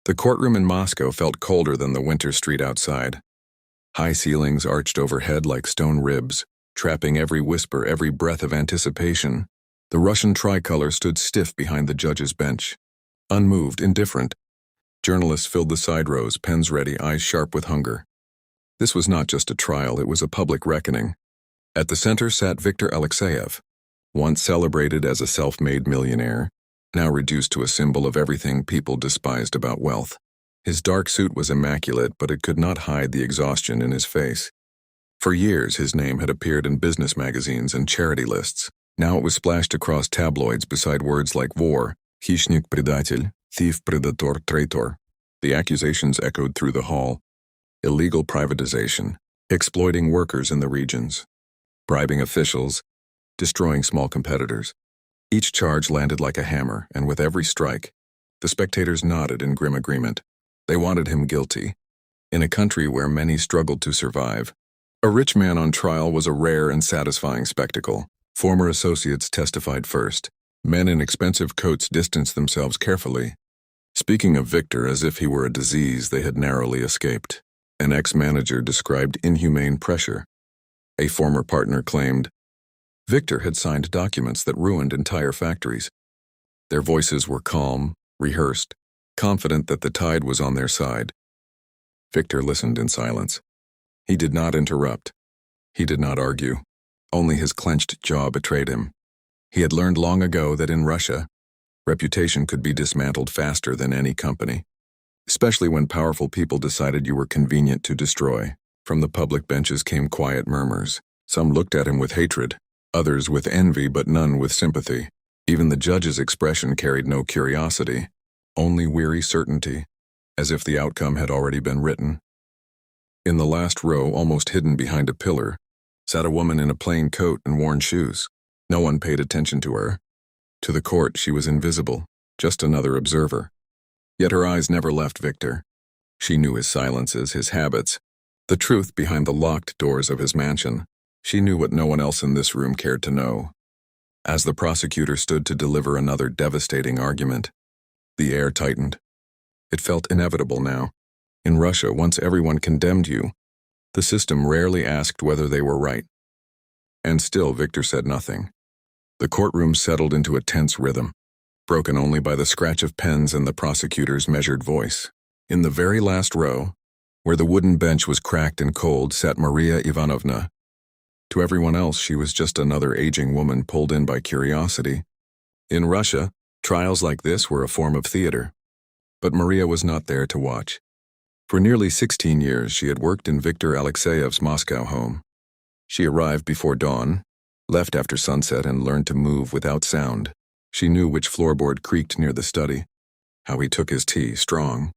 The courtroom in Moscow felt colder than the winter street outside. High ceilings arched overhead like stone ribs, trapping every whisper, every breath of anticipation. The Russian tricolor stood stiff behind the judge's bench. Unmoved, indifferent. Journalists filled the side rows, pens ready, eyes sharp with hunger. This was not just a trial, it was a public reckoning. At the center sat Viktor Alexeyev, once celebrated as a self-made millionaire, now reduced to a symbol of everything people despised about wealth. His dark suit was immaculate, but it could not hide the exhaustion in his face. For years, his name had appeared in business magazines and charity lists. Now it was splashed across tabloids beside words like war, хищник предатель, thief predator traitor. The accusations echoed through the hall. Illegal privatization, exploiting workers in the regions, bribing officials, destroying small competitors. Each charge landed like a hammer, and with every strike, the spectators nodded in grim agreement. They wanted him guilty. In a country where many struggled to survive, a rich man on trial was a rare and satisfying spectacle. Former associates testified first. Men in expensive coats distanced themselves carefully, speaking of Victor as if he were a disease they had narrowly escaped. An ex-manager described inhumane pressure. A former partner claimed Victor had signed documents that ruined entire factories. Their voices were calm, rehearsed, confident that the tide was on their side. Victor listened in silence. He did not interrupt. He did not argue. Only his clenched jaw betrayed him. He had learned long ago that in Russia, reputation could be dismantled faster than any company, especially when powerful people decided you were convenient to destroy. From the public benches came quiet murmurs. Some looked at him with hatred, others with envy, but none with sympathy. Even the judge's expression carried no curiosity, only weary certainty, as if the outcome had already been written. In the last row, almost hidden behind a pillar, sat a woman in a plain coat and worn shoes. No one paid attention to her. To the court, she was invisible, just another observer. Yet her eyes never left Victor. She knew his silences, his habits, the truth behind the locked doors of his mansion. She knew what no one else in this room cared to know. As the prosecutor stood to deliver another devastating argument, the air tightened. It felt inevitable now. In Russia, once everyone condemned you, the system rarely asked whether they were right. And still, Victor said nothing. The courtroom settled into a tense rhythm, broken only by the scratch of pens and the prosecutor's measured voice. In the very last row, where the wooden bench was cracked and cold, sat Maria Ivanovna. To everyone else, she was just another aging woman pulled in by curiosity. In Russia, trials like this were a form of theater. But Maria was not there to watch. For nearly 16 years, she had worked in Viktor Alexeyev's Moscow home. She arrived before dawn, left after sunset, and learned to move without sound. She knew which floorboard creaked near the study, how he took his tea, strong,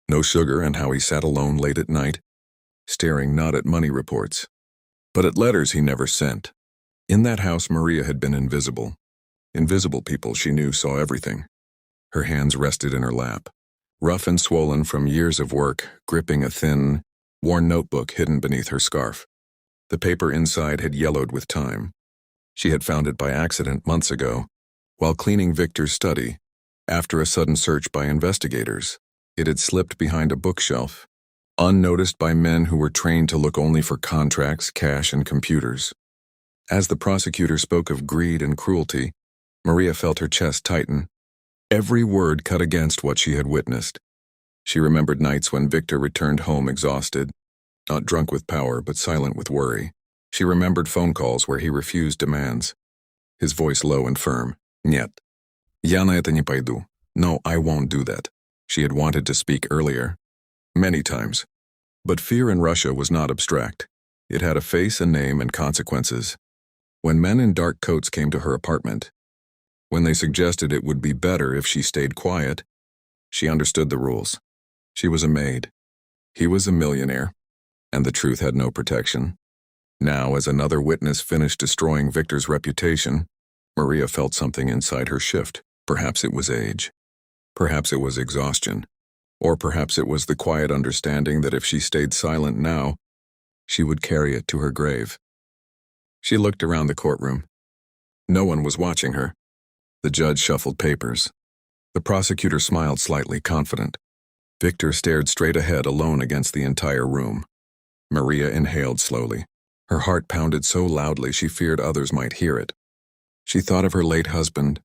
no sugar, and how he sat alone late at night, staring not at money reports, but at letters he never sent. In that house, Maria had been invisible. Invisible people, she knew, saw everything. Her hands rested in her lap, rough and swollen from years of work, gripping a thin, worn notebook hidden beneath her scarf. The paper inside had yellowed with time. She had found it by accident months ago, while cleaning Victor's study, after a sudden search by investigators. It had slipped behind a bookshelf, unnoticed by men who were trained to look only for contracts, cash, and computers. As the prosecutor spoke of greed and cruelty, Maria felt her chest tighten. Every word cut against what she had witnessed. She remembered nights when Victor returned home exhausted, not drunk with power, but silent with worry. She remembered phone calls where he refused demands, his voice low and firm. Нет, я на это не пойду. No, I won't do that. She had wanted to speak earlier, many times. But fear in Russia was not abstract. It had a face, a name, and consequences. When men in dark coats came to her apartment, when they suggested it would be better if she stayed quiet, she understood the rules. She was a maid. He was a millionaire, and the truth had no protection. Now, as another witness finished destroying Victor's reputation, Maria felt something inside her shift. Perhaps it was age. Perhaps it was exhaustion. Or perhaps it was the quiet understanding that if she stayed silent now, she would carry it to her grave. She looked around the courtroom. No one was watching her. The judge shuffled papers. The prosecutor smiled slightly, confident. Victor stared straight ahead, alone against the entire room. Maria inhaled slowly. Her heart pounded so loudly she feared others might hear it. She thought of her late husband,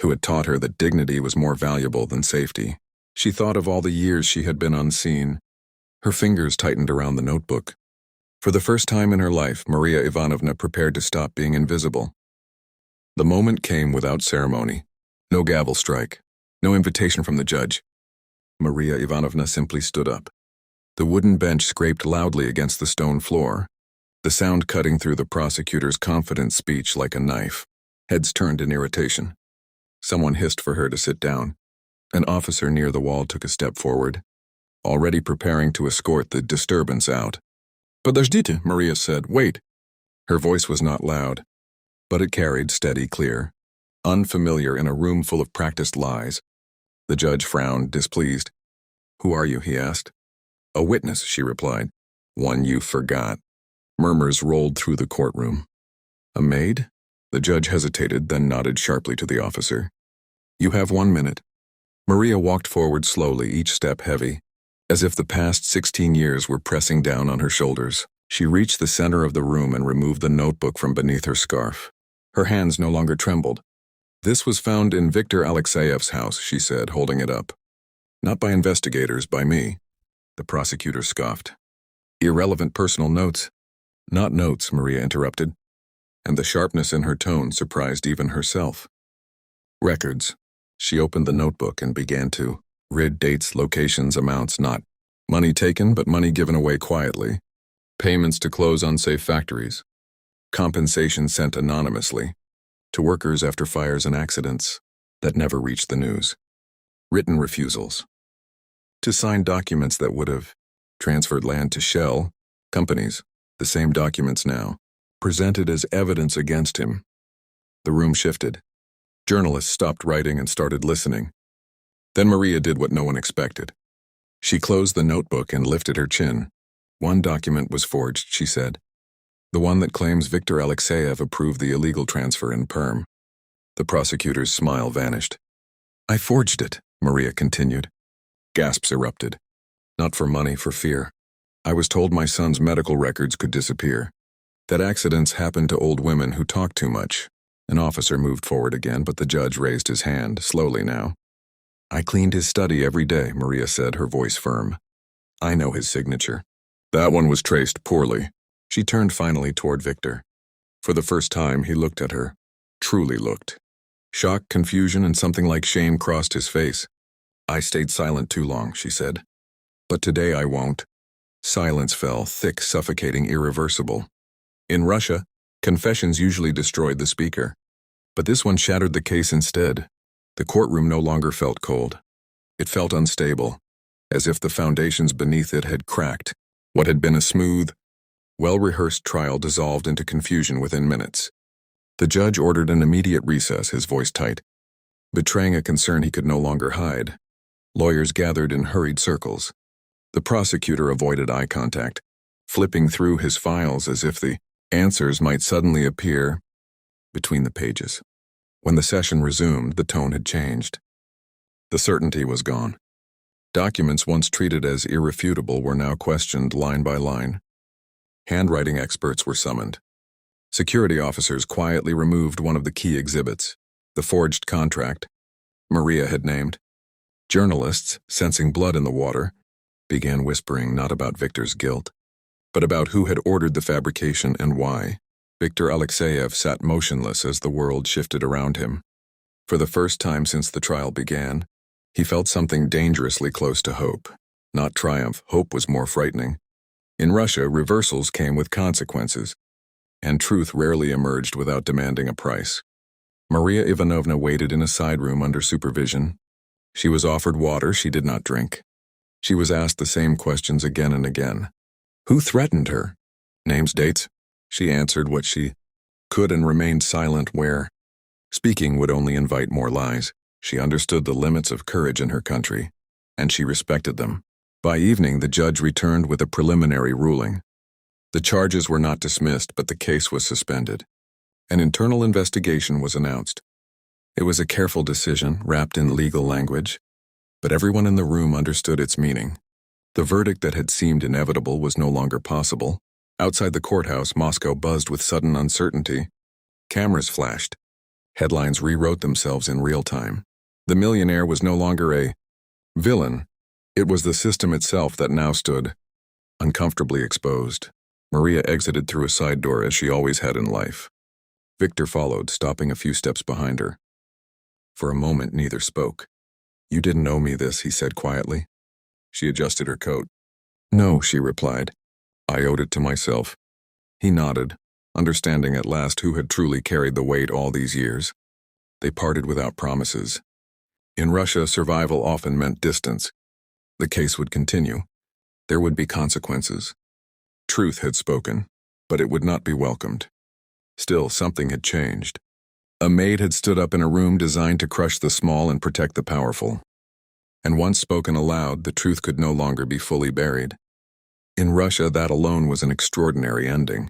who had taught her that dignity was more valuable than safety. She thought of all the years she had been unseen. Her fingers tightened around the notebook. For the first time in her life, Maria Ivanovna prepared to stop being invisible. The moment came without ceremony. No gavel strike. No invitation from the judge. Maria Ivanovna simply stood up. The wooden bench scraped loudly against the stone floor, the sound cutting through the prosecutor's confident speech like a knife. Heads turned in irritation. Someone hissed for her to sit down. An officer near the wall took a step forward, already preparing to escort the disturbance out. "Подождите," Maria said. "Wait." Her voice was not loud, but it carried steady, clear. Unfamiliar in a room full of practiced lies. The judge frowned, displeased. "Who are you?" he asked. "A witness," she replied. "One you forgot." Murmurs rolled through the courtroom. "A maid?" The judge hesitated, then nodded sharply to the officer. "You have 1 minute." Maria walked forward slowly, each step heavy, as if the past 16 years were pressing down on her shoulders. She reached the center of the room and removed the notebook from beneath her scarf. Her hands no longer trembled. "This was found in Viktor Alexeyev's house," she said, holding it up. "Not by investigators, by me." The prosecutor scoffed. "Irrelevant personal notes." "Not notes," Maria interrupted, and the sharpness in her tone surprised even herself. "Records." She opened the notebook and began to read dates, locations, amounts, not money taken, but money given away quietly. Payments to close unsafe factories. Compensation sent anonymously to workers after fires and accidents that never reached the news. Written refusals to sign documents that would have transferred land to shell companies. The same documents now, presented as evidence against him. The room shifted. Journalists stopped writing and started listening. Then Maria did what no one expected. She closed the notebook and lifted her chin. "One document was forged," she said. "The one that claims Viktor Alexeyev approved the illegal transfer in Perm." The prosecutor's smile vanished. "I forged it," Maria continued. Gasps erupted. "Not for money, for fear. I was told my son's medical records could disappear. That accidents happened to old women who talk too much." An officer moved forward again, but the judge raised his hand, slowly now. "I cleaned his study every day," Maria said, her voice firm. "I know his signature." "That one was traced poorly." She turned finally toward Victor. For the first time, he looked at her. Truly looked. Shock, confusion, and something like shame crossed his face. "I stayed silent too long," she said. "But today I won't." Silence fell, thick, suffocating, irreversible. In Russia, confessions usually destroyed the speaker. But this one shattered the case instead. The courtroom no longer felt cold. It felt unstable, as if the foundations beneath it had cracked. What had been a smooth, well-rehearsed trial dissolved into confusion within minutes. The judge ordered an immediate recess, his voice tight, betraying a concern he could no longer hide. Lawyers gathered in hurried circles. The prosecutor avoided eye contact, flipping through his files as if the answers might suddenly appear between the pages. When the session resumed, the tone had changed. The certainty was gone. Documents once treated as irrefutable were now questioned line by line. Handwriting experts were summoned. Security officers quietly removed one of the key exhibits, the forged contract Maria had named. Journalists, sensing blood in the water, began whispering not about Victor's guilt, but about who had ordered the fabrication and why. Viktor Alexeyev sat motionless as the world shifted around him. For the first time since the trial began, he felt something dangerously close to hope. Not triumph, hope was more frightening. In Russia, reversals came with consequences, and truth rarely emerged without demanding a price. Maria Ivanovna waited in a side room under supervision. She was offered water she did not drink. She was asked the same questions again and again. Who threatened her? Names, dates? She answered what she could and remained silent where speaking would only invite more lies. She understood the limits of courage in her country, and she respected them. By evening, the judge returned with a preliminary ruling. The charges were not dismissed, but the case was suspended. An internal investigation was announced. It was a careful decision, wrapped in legal language. but everyone in the room understood its meaning. The verdict that had seemed inevitable was no longer possible. Outside the courthouse, Moscow buzzed with sudden uncertainty. Cameras flashed. Headlines rewrote themselves in real time. The millionaire was no longer a villain. It was the system itself that now stood uncomfortably exposed. Maria exited through a side door as she always had in life. Victor followed, stopping a few steps behind her. For a moment, neither spoke. "You didn't owe me this," he said quietly. She adjusted her coat. "No," she replied. "I owed it to myself." He nodded, understanding at last who had truly carried the weight all these years. They parted without promises. In Russia, survival often meant distance. The case would continue. There would be consequences. Truth had spoken, but it would not be welcomed. Still, something had changed. A maid had stood up in a room designed to crush the small and protect the powerful. And once spoken aloud, the truth could no longer be fully buried. In Russia, that alone was an extraordinary ending.